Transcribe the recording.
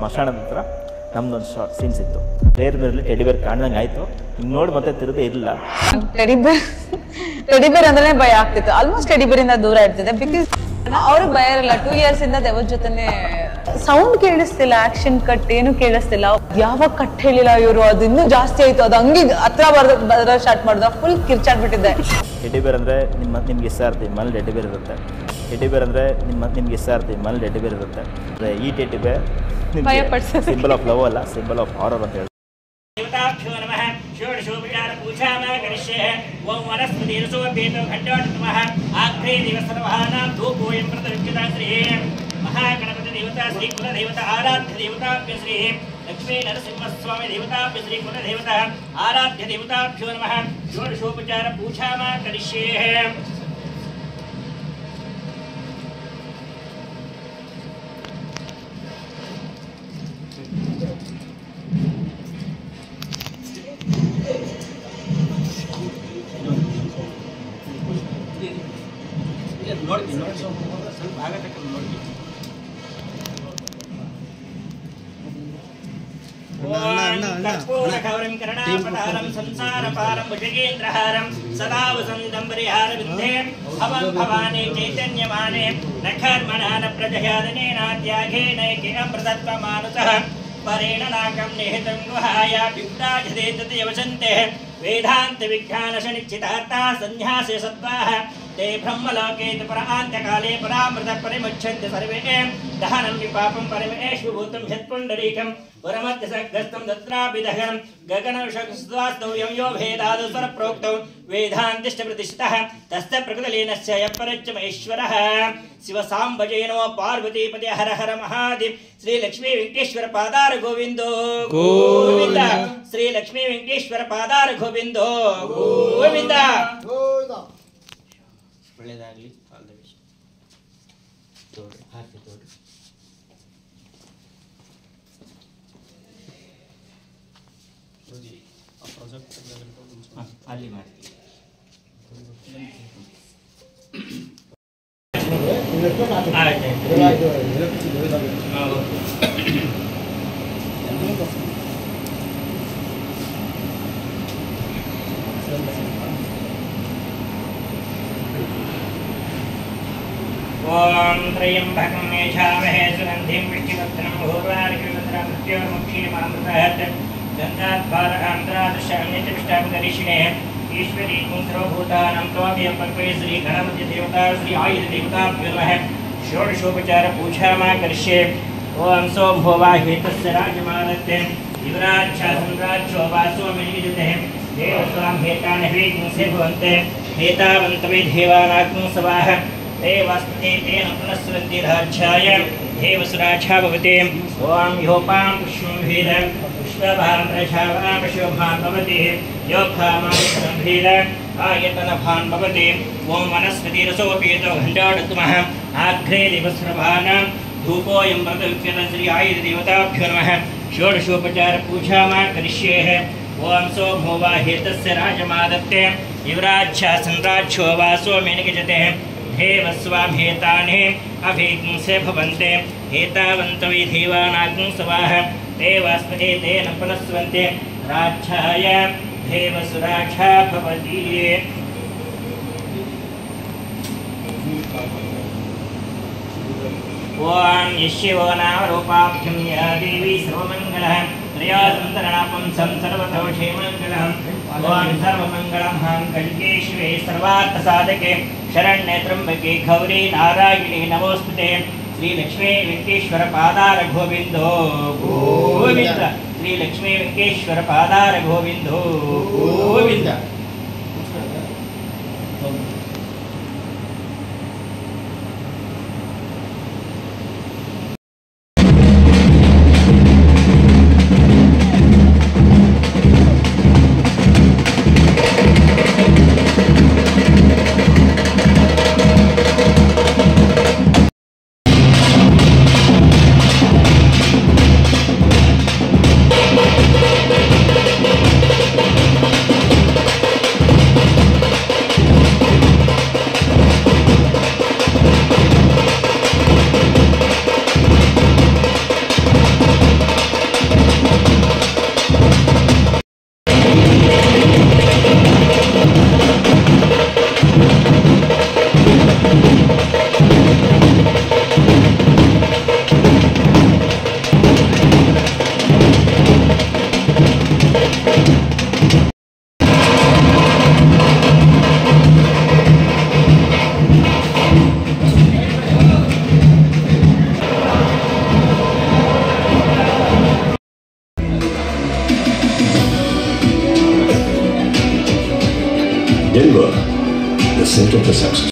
ಸ್ಮಶಾನದ ಹತ್ರ ನಮ್ದೊಂದು ಸೀನ್ಸ್ ಇತ್ತು. ರೇರ್ ಮೇಲೆ ಟೆಡಿಬೇರ್ ಕಾಣ್ದಂಗೆ ಆಯಿತು. ಹಿಂಗೆ ನೋಡಿ ಮತ್ತೆ ತಿರುಗದೆ ಇರಲಿಲ್ಲ. ಟೆಡಿಬೇರ್ ಅಂದ್ರೆ ಭಯ ಆಗ್ತಿತ್ತು. ಆಲ್ಮೋಸ್ಟ್ ಟೆಡಿಬೇರಿಂದ ದೂರ ಇರ್ತಿದೆ. ಬಿಕಾಸ್ ಅವ್ರಿಗೆ ಭಯ ಇರಲ್ಲ. 2 years ಇಂದ ದೇವರ ಜೊತೆನೆ. ಸೌಂಡ್ ಕೇಳಿಸ್ತಿಲ್ಲ, ಆಕ್ಷನ್ ಕಟ್ ಏನು ಕೇಳಿಸ್ತಿಲ್ಲ. ಯಾವಾಗ ಕಟ್ ಹೇಳಿಲ್ಲ ಇವರು, ಅದು ಇನ್ನೂ ಜಾಸ್ತಿ ಆಯ್ತು. ಅದು ಹಂಗೆ ಹತ್ರ ಬರೋ ಸ್ಟಾರ್ಟ್ ಮಾಡಿದ. ಫುಲ್ ಕಿರ್ಚಾಡ್ಬಿಟ್ಟಿದ್ದೆ. ಟೆಡಿಬೇರ್ ಅಂದರೆ ನಿಮ್ಗೆ ಇಷ್ಟ ಇರ್ತೀವಿ ಮನೇಲಿ ಟೆಡಿಬೇರ್ ಇರುತ್ತೆ. ಟೆಡಿಬೇರ್ ಅಂದರೆ ನಿಮ್ಗೆ ಇಷ್ಟ ಇರ್ತೀವಿ ಮನೇಲಿ ಟೆಡಿಬೇರ್ ಇರುತ್ತೆ. ಅಂದರೆ ಈ ಟೆಡಿಬೇರ್ ಸಿಂಬಲ್ ಆಫ್ ಲವ್ ಅಲ್ಲ, ಸಿಂಬಲ್ ಆಫ್ ಹಾರರ್ ಅಂತ ಹೇಳಿ. देवताभ्यो नमः षोडशोपचार पूजामा करिष्ये ओम वनस्पतिरसोपेतो घण्टोत्तमः आग्रे दिवसर्वहानां धूपोऽयं प्रतविच्यता श्रीः महागणपति देवता श्री कुलदेवता आराध्य देवताभ्य श्रीः लक्ष्मी नरसिंहस्वामी देवताभ्य श्री कुलदेवता आराध्य देवताभ्यो नमः षोडशोपचार पूजामा करिष्ये ಸ್ವಲ್ಪ ಆಗತಕ್ಕ ನೋಡಿ. कर्पूरगौरं करुणापतारं संसारपारं भुजगेन्द्रहारं सदा वसन्तं परिहारविद्धे भवं भवानी चैतन्यमाने न कर्मणा न प्रजयादनेनात्याघेनैके अमृतत्वमानुतः परेण नाकं निहितं गुहायाभ्युक्ताजते तद्यवसन्ते वेदान्तविज्ञानशनिश्चितार्था सन्न्यासे सत्त्वाः ते ब्रह्मलोके परान्त्यकाले परामृतपरिमुच्यन्ते सर्वे दहनं विपापं परमेषु भूतं ह्यत्पुण्डरीकं परमध्यसग्रस्तं तत्रापि दहनं गगनविषस्तौ यो भेदादौ स्वरप्रोक्तौ वेदान्तिष्ठप्रतिष्ठितः तस्य प्रकृतलीनस्य यपरच्च महेश्वरः शिवसाम्बजय नमो पार्वतीपते हर हर महादेव श्री लक्ष्मी वेंकटेश्वर पादार गोविंदो गोविंद श्री लक्ष्मी वेंकटेश्वर पादार गोविंदो गोविंद ಒಳ್ಳೆಯದಾಗಲಿ. All the best. ತೋರಿ ಹಾಕಿ ತೋರಿ. ಅಲ್ಲಿ ಮಾಡಿ. ओम त्र्यंबकं यजामहे सुगन्धिं पुष्टिवर्धनं भूर्वारिकविवन्द्रं मृत्योर्मुक्षीयमामृतः गन्धाद्वारकान्तरादशान्यतिष्ठापदर्शिने ईश्वरी सर्वभूतानां त्वाभ्यं कल्पये श्री गणपति देवता श्री आयुध देवताभ्यो नमः षोडशोपचार पूजामा करिष्ये ओम सोम होवाहेतस्य राजमानत्ते युवराज्यासनराज्यो वासो मिलिजुते देवस्वां हेतानहि कुंसे भवन्ते हेतावन्तवे देवानाग्ं सवाः देवस्ते तेन पुनस्वन्ति राज्याय देवसुराच्छा भवते ओम योपां पुष्पं भेद पुष्पभां प्रशावां शोभां भवति योखामां भेद आयतनभां भवति ओम वनस्पतिरसोपेतो घण्टाडुत्तमः आघ्रे दिवस्रभानां धूपोऽयं व्रतविक्यत श्री आयुर्देवताभ्यो नमः षोडशोपचार पूजामा करिष्ये ओम सोमोवाहेतस्य राजमादत्ते युवराज्यासनराज्यो वासो मेनिकजते देवस्वां हेताने अभिज्ञसे भवन्ते हेतावन्तवे देवानाग्ं सवाः देवास्पते तेन पुनस्वन्ते राज्याय देवसुराक्षा भवति ओम यस्यवो नाम रूपाभ्यं या देवी सर्वमङ्गलः त्रयासन्तरणापं सर्वतोषेमङ्गलः ओम सर्वमङ्गलमाङ्गल्ये शिवे सर्वार्थसाधके शरण्ये त्र्यंबके गौरी नारायणी नमोस्तुते श्री लक्ष्मी वेंकटेश्वर पादार गोविंदो गोविंद श्री लक्ष्मी वेंकटेश्वर पादार गोविंदो गोविंद the success.